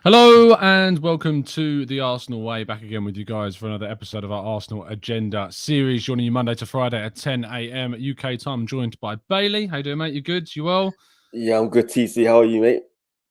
Hello and welcome to the Arsenal Way. Back again with you guys for another episode of our Arsenal Agenda series. Joining you Monday to Friday at 10 a.m. UK time. Joined by Bailey. How you doing, mate? You good? You well? Yeah, I'm good, TC. How are you, mate?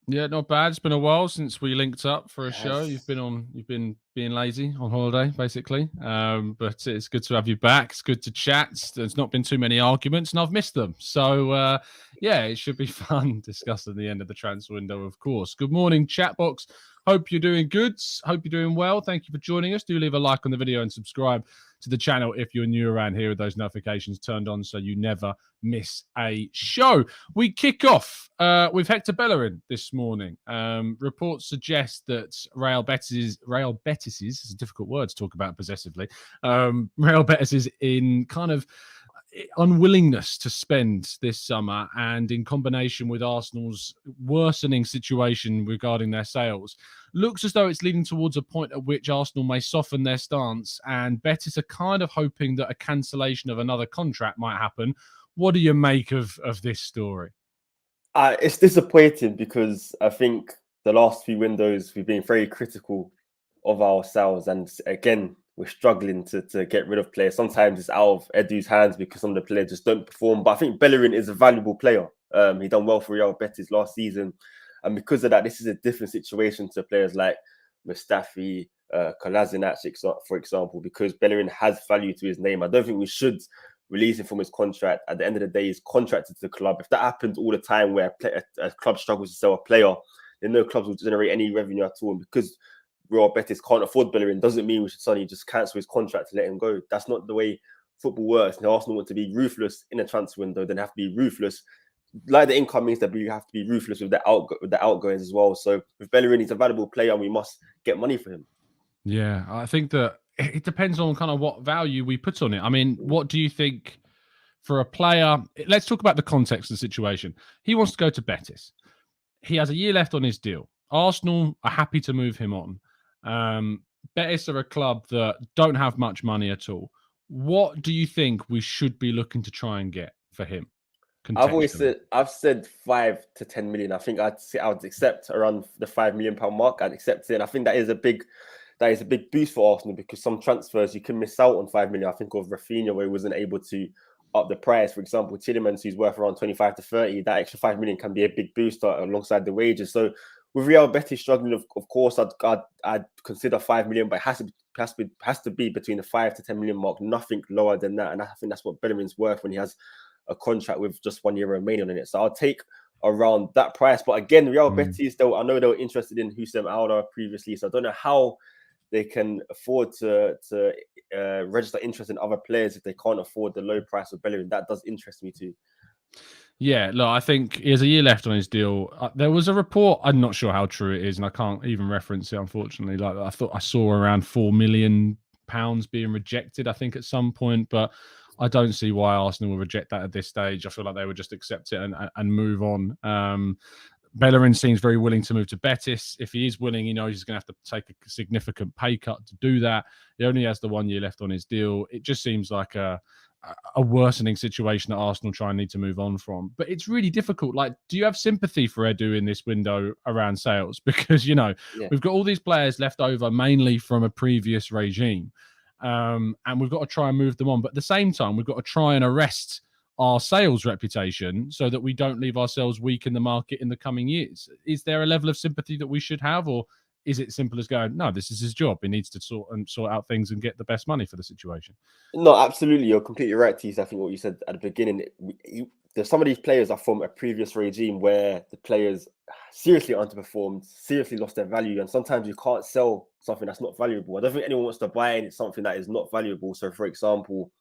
Yeah, not bad. It's been a while since we linked up for a show. Yes. You've been being lazy on holiday, basically. But it's good to have you back. It's good to chat. There's not been too many arguments, and I've missed them. So yeah, it should be fun discussing the end of the transfer window, of course. Good morning, chat box. Hope you're doing good. Hope you're doing well. Thank you for joining us. Do leave a like on the video and subscribe to the channel if you're new around here with those notifications turned on so you never miss a show. We kick off with Hector Bellerin this morning. Reports suggest that Real Betis is a difficult word to talk about possessively. Real Betis is in kind of unwillingness to spend this summer, and in combination with Arsenal's worsening situation regarding their sales, looks as though it's leading towards a point at which Arsenal may soften their stance, and Betis are kind of hoping that a cancellation of another contract might happen. What do you make of this story? It's disappointing because I think the last few windows we've been very critical of ourselves, and again we're struggling to get rid of players. Sometimes it's out of Edu's hands because some of the players just don't perform. But I think Bellerin is a valuable player. He done well for Real Betis last season, and because of that, this is a different situation to players like Mustafi, Kolasinac, for example, because Bellerin has value to his name. I don't think we should release him from his contract. At the end of the day, he's contracted to the club. If that happens all the time where a club struggles to sell a player, then no clubs will generate any revenue at all. And because Real Betis can't afford Bellerin, doesn't mean we should suddenly just cancel his contract to let him go. That's not the way football works. And Arsenal want to be ruthless in a transfer window, then have to be ruthless. Like the incomings, that we have to be ruthless with the outgoings as well. So with Bellerin, he's a valuable player, and we must get money for him. Yeah, I think that it depends on kind of what value we put on it. I mean, what do you think for a player? Let's talk about the context of the situation. He wants to go to Betis. He has a year left on his deal. Arsenal are happy to move him on. Betis are a club that don't have much money at all. What do you think we should be looking to try and get for him? I've said 5 to 10 million. I think I would accept around the £5 million mark. I'd accept it, and I think that is a big boost for Arsenal, because some transfers you can miss out on 5 million. I think of Rafinha, where he wasn't able to up the price. For example, Tielemans, who's worth around 25 to 30, that extra 5 million can be a big boost alongside the wages. So with Real Betis struggling, of course, I'd consider 5 million, but it has to be between the 5 to 10 million mark, nothing lower than that. And I think that's what Bellerin's worth when he has a contract with just 1 year remaining on it. So I'll take around that price. But again, Real Betis, though, I know they were interested in Hussein Alda previously, so I don't know how they can afford to register interest in other players if they can't afford the low price of Bellerin. That does interest me too. Yeah, look, I think he has a year left on his deal. There was a report, I'm not sure how true it is, and I can't even reference it, unfortunately. Like, I thought I saw around £4 million being rejected, I think, at some point, but I don't see why Arsenal will reject that at this stage. I feel like they would just accept it and move on. Bellerin seems very willing to move to Betis. If he is willing, he knows he's going to have to take a significant pay cut to do that. He only has the 1 year left on his deal. It just seems like a worsening situation that Arsenal try and need to move on from. But it's really difficult. Like, do you have sympathy for Edu in this window around sales? Because, we've got all these players left over mainly from a previous regime. And we've got to try and move them on. But at the same time, we've got to try and arrest our sales reputation so that we don't leave ourselves weak in the market in the coming years. Is there a level of sympathy that we should have, or is it simple as going, no, this is his job, he needs to sort out things and get the best money for the situation? No, absolutely, you're completely right, Tees. I think what you said at the beginning, some of these players are from a previous regime where the players seriously underperformed, seriously lost their value, and sometimes you can't sell something that's not valuable. I don't think anyone wants to buy something that is not valuable. So, for example,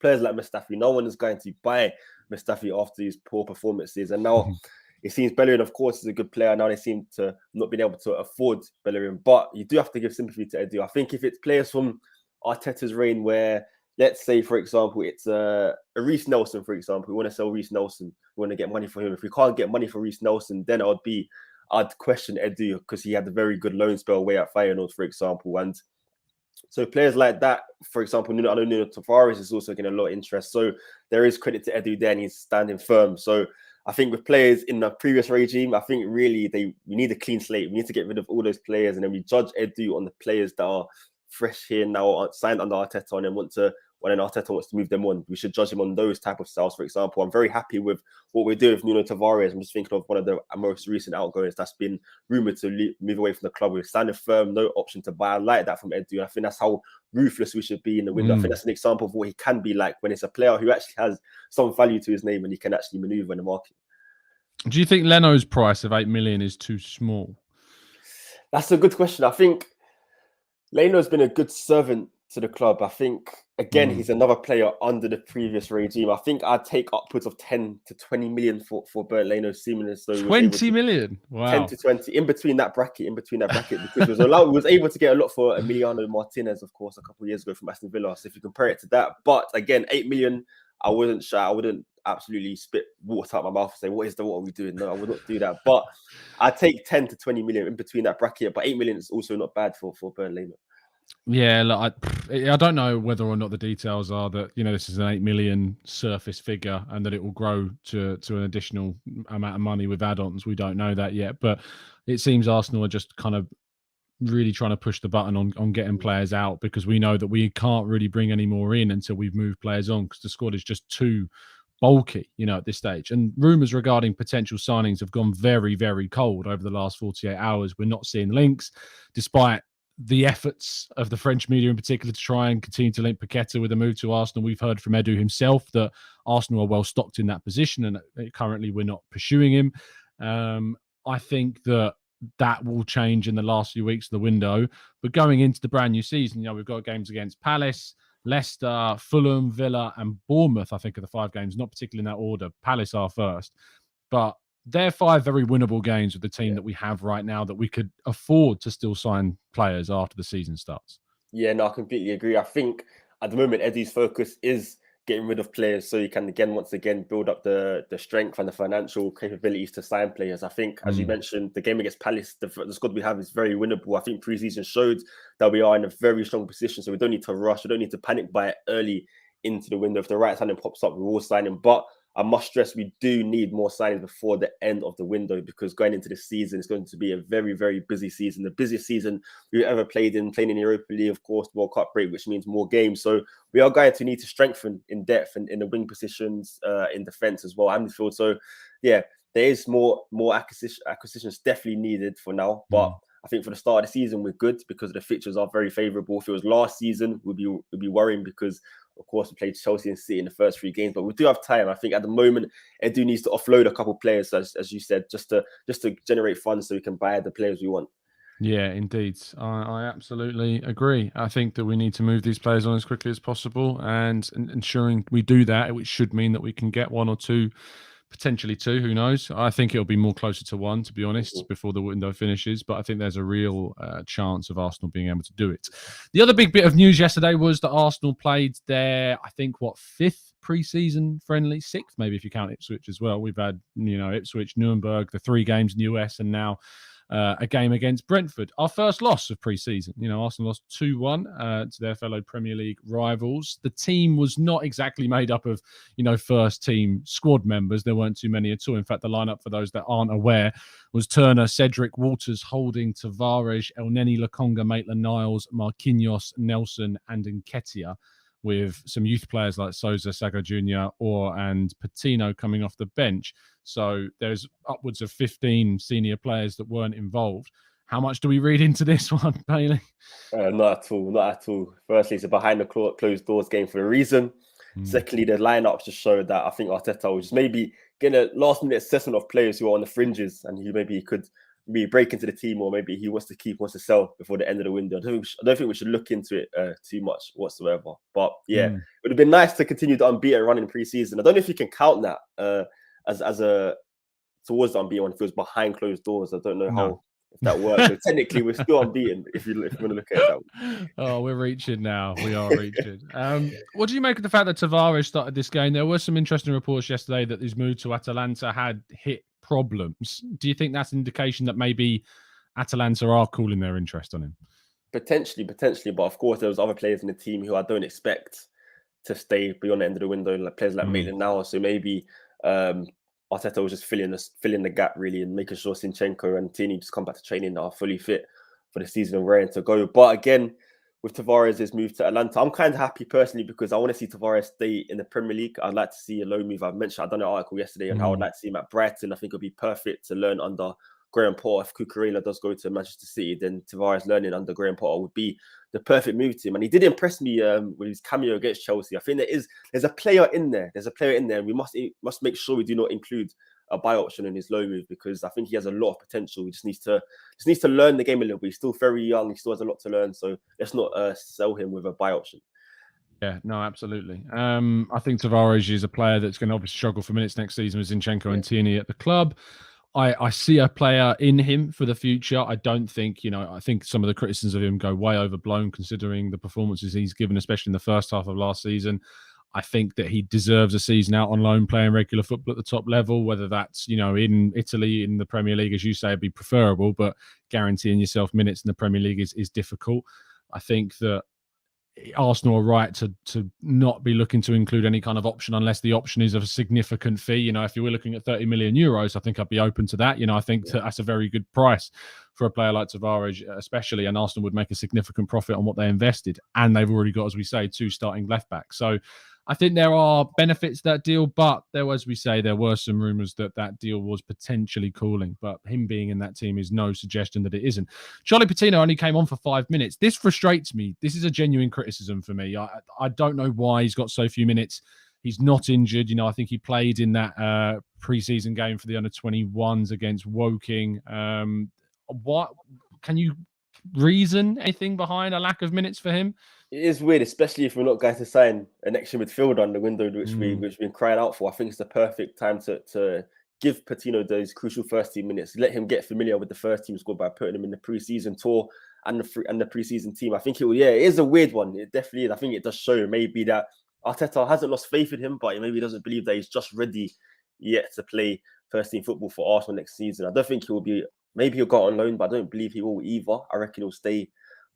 players like Mustafi, no one is going to buy Mustafi after these poor performances. And now it seems Bellerin, of course, is a good player. Now they seem to not being able to afford Bellerin, but you do have to give sympathy to Edu. I think if it's players from Arteta's reign where, let's say, for example, it's a Reece Nelson, for example, we want to sell Reece Nelson, we want to get money for him. If we can't get money for Reece Nelson, then I'd question Edu, because he had a very good loan spell away at Feyenoord, for example. And so players like that, for example, I know Nuno Tavares is also getting a lot of interest. So there is credit to Edu there, and he's standing firm. So I think with players in the previous regime, I think really we need a clean slate. We need to get rid of all those players, and then we judge Edu on the players that are fresh here now, signed under Arteta, and then when Arteta wants to move them on, we should judge him on those type of styles. For example, I'm very happy with what we're doing with Nuno Tavares. I'm just thinking of one of the most recent outgoings that's been rumoured to move away from the club. We've signed a firm, no option to buy. I like that from Edu. I think that's how ruthless we should be in the window. I think that's an example of what he can be like when it's a player who actually has some value to his name and he can actually manoeuvre in the market. Do you think Leno's price of 8 million is too small? That's a good question. I think Leno's been a good servant to the club. I think, again, he's another player under the previous regime. I think I'd take upwards of 10 to 20 million for Bernd Leno, seeming as though 20 million? Wow. 10 to 20, in between that bracket, because he was able to get a lot for Emiliano Martinez, of course, a couple of years ago from Aston Villa. So if you compare it to that, but again, 8 million, I wouldn't absolutely spit water out my mouth and say, what are we doing? No, I would not do that. But I take 10 to 20 million in between that bracket, but 8 million is also not bad for Bernd Leno. Yeah, look, I don't know whether or not the details are that, this is an 8 million surface figure and that it will grow to an additional amount of money with add-ons. We don't know that yet, but it seems Arsenal are just kind of really trying to push the button on getting players out, because we know that we can't really bring any more in until we've moved players on, because the squad is just too bulky, at this stage. And rumours regarding potential signings have gone very, very cold over the last 48 hours. We're not seeing links, despite the efforts of the French media in particular to try and continue to link Paqueta with a move to Arsenal. We've heard from Edu himself that Arsenal are well stocked in that position, and currently we're not pursuing him. I think that will change in the last few weeks of the window. But going into the brand new season, we've got games against Palace, Leicester, Fulham, Villa, and Bournemouth, I think, are the 5 games, not particularly in that order. Palace are first. But they're 5 very winnable games with the team that we have right now, that we could afford to still sign players after the season starts. Yeah, no, I completely agree. I think at the moment, Eddie's focus is getting rid of players so you can once again build up the strength and the financial capabilities to sign players. I think, as you mentioned, the game against Palace, the squad we have is very winnable. I think pre-season showed that we are in a very strong position, so we don't need to rush. We don't need to panic buy it early into the window. If the right signing pops up, we will sign him. But I must stress, we do need more signings before the end of the window, because going into this season, it's going to be a very, very busy season. The busiest season we've ever playing in the Europa League, of course, World Cup break, which means more games. So we are going to need to strengthen in depth and in the wing positions, in defence as well, and midfield. So yeah, there is more acquisitions definitely needed for now. But I think for the start of the season, we're good because the fixtures are very favourable. If it was last season, we'd be worrying because, of course, we played Chelsea and City in the first 3 games, but we do have time. I think at the moment, Edu needs to offload a couple of players, as you said, just to generate funds so we can buy the players we want. Yeah, indeed. I absolutely agree. I think that we need to move these players on as quickly as possible, and ensuring we do that, which should mean that we can get 1 or 2, potentially 2, who knows. I think it'll be more closer to 1, to be honest, before the window finishes, but I think there's a real chance of Arsenal being able to do it. The other big bit of news yesterday was that Arsenal played their, I think, 5th pre-season friendly, 6th maybe if you count Ipswich as well. We've had, Ipswich, Nuremberg, the 3 games in the US, and now a game against Brentford. Our first loss of pre-season. Arsenal lost 2-1 to their fellow Premier League rivals. The team was not exactly made up of, first team squad members. There weren't too many at all. In fact, the lineup, for those that aren't aware, was Turner, Cedric, Walters, Holding, Tavares, Elneny, Lokonga, Maitland-Niles, Marquinhos, Nelson, and Nketiah, with some youth players like Sousa, Saga Jr., and Patino coming off the bench. So there's upwards of 15 senior players that weren't involved. How much do we read into this one, Bailey? Not at all. Firstly, it's a behind the closed doors game for a reason. Secondly, the lineups just showed that I think Arteta was just maybe getting a last-minute assessment of players who are on the fringes, and he could break into the team, or maybe he wants to sell before the end of the window. I don't think we should look into it too much whatsoever. But yeah, it would have been nice to continue the unbeaten run in pre-season. I don't know if you can count that as a towards the unbeaten one if it was behind closed doors. I don't know how if that works. But technically, we're still unbeaten if you want to look at it that way. Oh, we're reaching now. We are reaching. What do you make of the fact that Tavares started this game? There were some interesting reports yesterday that his move to Atalanta had hit problems. Do you think that's an indication that maybe Atalanta are cooling their interest on him? Potentially, but of course there was other players in the team who I don't expect to stay beyond the end of the window, like players like Maitland-Niles. So maybe Arteta was just filling the gap really and making sure Zinchenko and Tini just come back to training are fully fit for the season and raring to go. But again, with Tavares' move to Atlanta, I'm kind of happy personally because I want to see Tavares stay in the Premier League. I'd like to see a loan move. I've done an article yesterday on how I'd like to see him at Brighton. I think it'll be perfect to learn under Graham Potter. If Cucurella does go to Manchester City, then Tavares learning under Graham Potter would be the perfect move to him. And he did impress me with his cameo against Chelsea. I think there's a player in there. And we must make sure we do not include a buy option in his low move because I think he has a lot of potential. He just needs to learn the game a little bit. He's still very young. He still has a lot to learn. So let's not sell him with a buy option. Yeah, no, absolutely. I think Tavares is a player that's going to obviously struggle for minutes next season with Zinchenko and Tierney at the club. I see a player in him for the future. I don't think, I think some of the criticisms of him go way overblown considering the performances he's given, especially in the first half of last season. I think that he deserves a season out on loan playing regular football at the top level, whether that's, in Italy, in the Premier League, as you say, would be preferable, but guaranteeing yourself minutes in the Premier League is difficult. I think that Arsenal are right to not be looking to include any kind of option unless the option is of a significant fee. If you were looking at 30 million euros, I think I'd be open to that. I think that's a very good price for a player like Tavares, especially, and Arsenal would make a significant profit on what they invested. And they've already got, as we say, 2 starting left backs. So I think there are benefits to that deal, but as we say, there were some rumours that deal was potentially cooling. But him being in that team is no suggestion that it isn't. Charlie Patino only came on for 5 minutes. This frustrates me. This is a genuine criticism for me. I don't know why he's got so few minutes. He's not injured. I think he played in that pre-season game for the under-21s against Woking. What can you reason anything behind a lack of minutes for him? It is weird, especially if we're not going to sign an extra midfielder on the window, which we've been crying out for. I think it's the perfect time to give Patino those crucial first team minutes, let him get familiar with the first team squad by putting him in the pre-season tour and the pre-season team. I think it is a weird one. It definitely is. I think it does show maybe that Arteta hasn't lost faith in him, but maybe he doesn't believe that he's just ready yet to play first team football for Arsenal next season. I don't think maybe he'll go on loan, but I don't believe he will either. I reckon he'll stay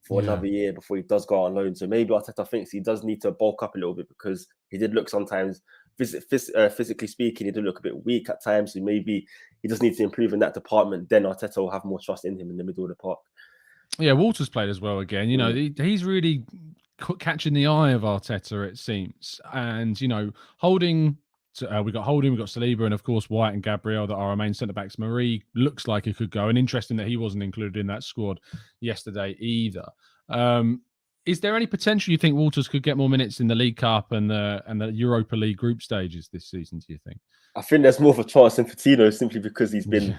for another year before he does go on loan. So maybe Arteta thinks he does need to bulk up a little bit because he did look sometimes, physically speaking, he did look a bit weak at times. So maybe he just needs to improve in that department. Then Arteta will have more trust in him in the middle of the park. Yeah, Walter's played as well again. He's really catching the eye of Arteta, it seems. And, Holding... we've got Holding, we've got Saliba, and of course White and Gabriel that are our main centre-backs. Marie looks like he could go, and interesting that he wasn't included in that squad yesterday either. Is there any potential you think Walters could get more minutes in the League Cup and the Europa League group stages this season, do you think? I think there's more of a chance than Patino simply because he's been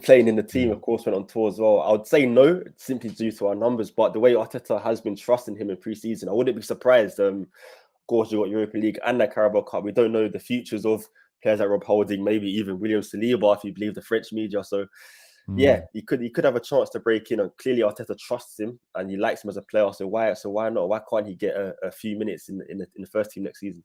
playing in the team, of course, went on tour as well. I would say no, simply due to our numbers, but the way Arteta has been trusting him in pre-season, I wouldn't be surprised. Of course, you've got Europa League and the Carabao Cup. We don't know the futures of players like Rob Holding, maybe even William Saliba, if you believe the French media. So, he could have a chance to break in. And clearly, Arteta trusts him and he likes him as a player. So why not? Why can't he get a few minutes in the first team next season?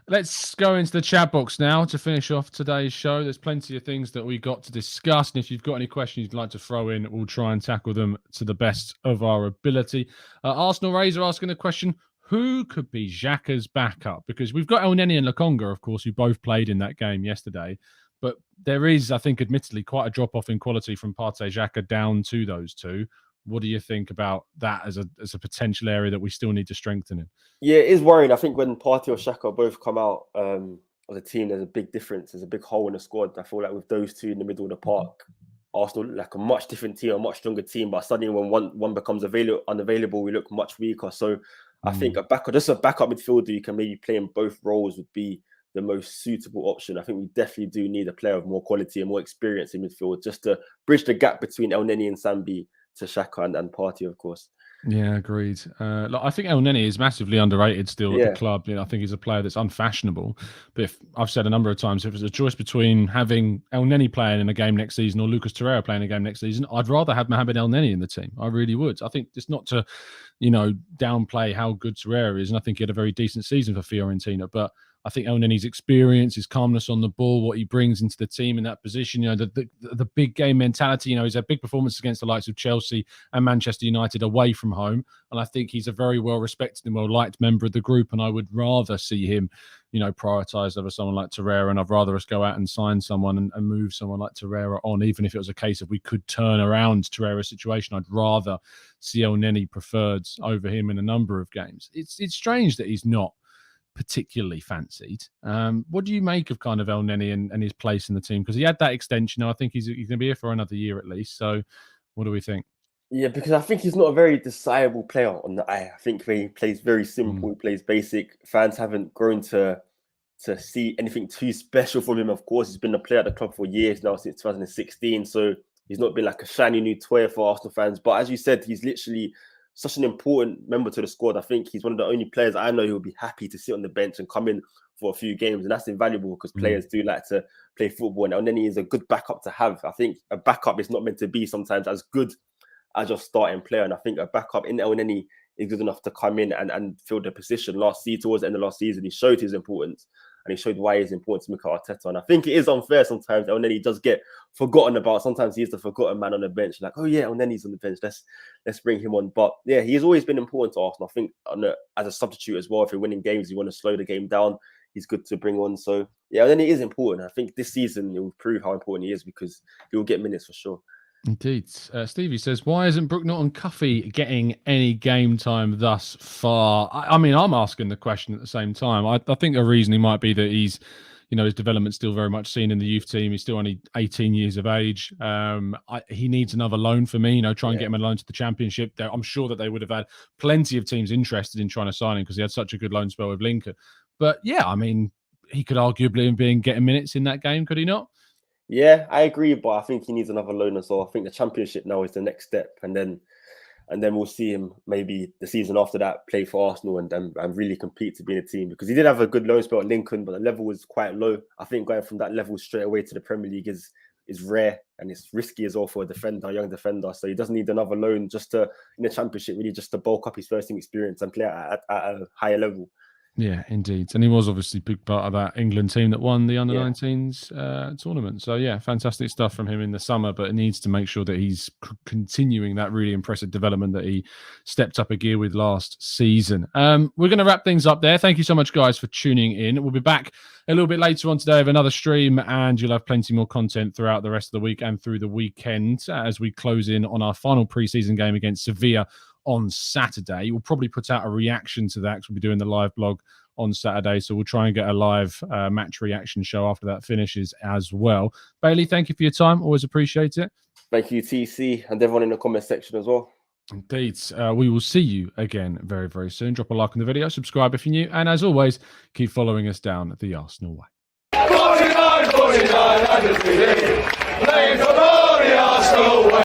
Let's go into the chat box now to finish off today's show. There's plenty of things that we got to discuss. And if you've got any questions you'd like to throw in, we'll try and tackle them to the best of our ability. Arsenal Razor asking the question, who could be Xhaka's backup? Because we've got El Neni and Lokonga, of course, who both played in that game yesterday. But there is, I think, admittedly, quite a drop-off in quality from Partey Xhaka down to those two. What do you think about that as a potential area that we still need to strengthen in? Yeah, it is worrying. I think when Partey or Xhaka both come out of the team, there's a big difference. There's a big hole in the squad. I feel like with those two in the middle of the park, Arsenal look like a much different team, a much stronger team. But suddenly when one becomes unavailable, we look much weaker. So I think a backup midfielder you can maybe play in both roles would be the most suitable option. I think we definitely do need a player of more quality and more experience in midfield just to bridge the gap between El Neni and Sambi to Xhaka and Partey, of course. Yeah, agreed. I think El Neni is massively underrated still at the club. I think he's a player that's unfashionable. But if I've said a number of times, if it's a choice between having El Neni playing in a game next season or Lucas Torreira playing a game next season, I'd rather have Mohamed El Neni in the team. I really would. I think it's not to, downplay how good Torreira is, and I think he had a very decent season for Fiorentina. But I think El Neni's experience, his calmness on the ball, what he brings into the team in that position, the big game mentality. He's had big performances against the likes of Chelsea and Manchester United away from home. And I think he's a very well-respected and well-liked member of the group. And I would rather see him, prioritised over someone like Torreira. And I'd rather us go out and sign someone and move someone like Torreira on, even if it was a case of we could turn around Torreira's situation. I'd rather see El Neni preferred over him in a number of games. It's strange that he's not particularly fancied. What do you make of kind of El Neni and his place in the team? Because he had that extension. I think he's going to be here for another year at least. So what do we think? Yeah, because I think he's not a very desirable player on the eye. I think he plays very simple, he plays basic. Fans haven't grown to see anything too special from him. Of course, he's been a player at the club for years now, since 2016. So he's not been like a shiny new toy for Arsenal fans. But as you said, he's literally such an important member to the squad. I think he's one of the only players I know who will be happy to sit on the bench and come in for a few games. And that's invaluable because players do like to play football. And El Neni is a good backup to have. I think a backup is not meant to be sometimes as good as your starting player. And I think a backup in El Neni is good enough to come in and fill the position. Towards the end of last season, he showed his importance and he showed why he's important to Mikel Arteta. And I think it is unfair sometimes. El Neni does get forgotten about. Sometimes he's the forgotten man on the bench. Like, oh yeah, El Neni's on the bench. Let's bring him on. But yeah, he's always been important to Arsenal. I think as a substitute as well, if you're winning games, you want to slow the game down, he's good to bring on. So yeah, El Neni is important. I think this season it will prove how important he is because he will get minutes for sure. Indeed. Stevie says, why isn't Brook Norton Cuffy getting any game time thus far? I mean, I'm asking the question at the same time. I think the reasoning might be that he's, his development's still very much seen in the youth team. He's still only 18 years of age. He needs another loan for me, try and get him a loan to the Championship. I'm sure that they would have had plenty of teams interested in trying to sign him because he had such a good loan spell with Lincoln. But yeah, I mean, he could arguably have been getting minutes in that game, could he not? Yeah, I agree, but I think he needs another loan as well. I think the Championship now is the next step, and then we'll see him maybe the season after that play for Arsenal and really compete to be in a team, because he did have a good loan spell at Lincoln, but the level was quite low. I think going from that level straight away to the Premier League is rare and it's risky as well for a young defender. So he doesn't need another loan just in the Championship, really just to bulk up his first team experience and play at a higher level. Yeah, indeed. And he was obviously a big part of that England team that won the under-19s tournament. So, yeah, fantastic stuff from him in the summer, but it needs to make sure that he's continuing that really impressive development that he stepped up a gear with last season. We're going to wrap things up there. Thank you so much, guys, for tuning in. We'll be back a little bit later on today with another stream, and you'll have plenty more content throughout the rest of the week and through the weekend as we close in on our final pre-season game against Sevilla on Saturday. We'll probably put out a reaction to that because we'll be doing the live blog on Saturday. So we'll try and get a live match reaction show after that finishes as well. Bailey, thank you for your time. Always appreciate it. Thank you, TC, and everyone in the comment section as well. Indeed. We will see you again very, very soon. Drop a like on the video, subscribe if you're new, and as always, keep following us down the Arsenal way.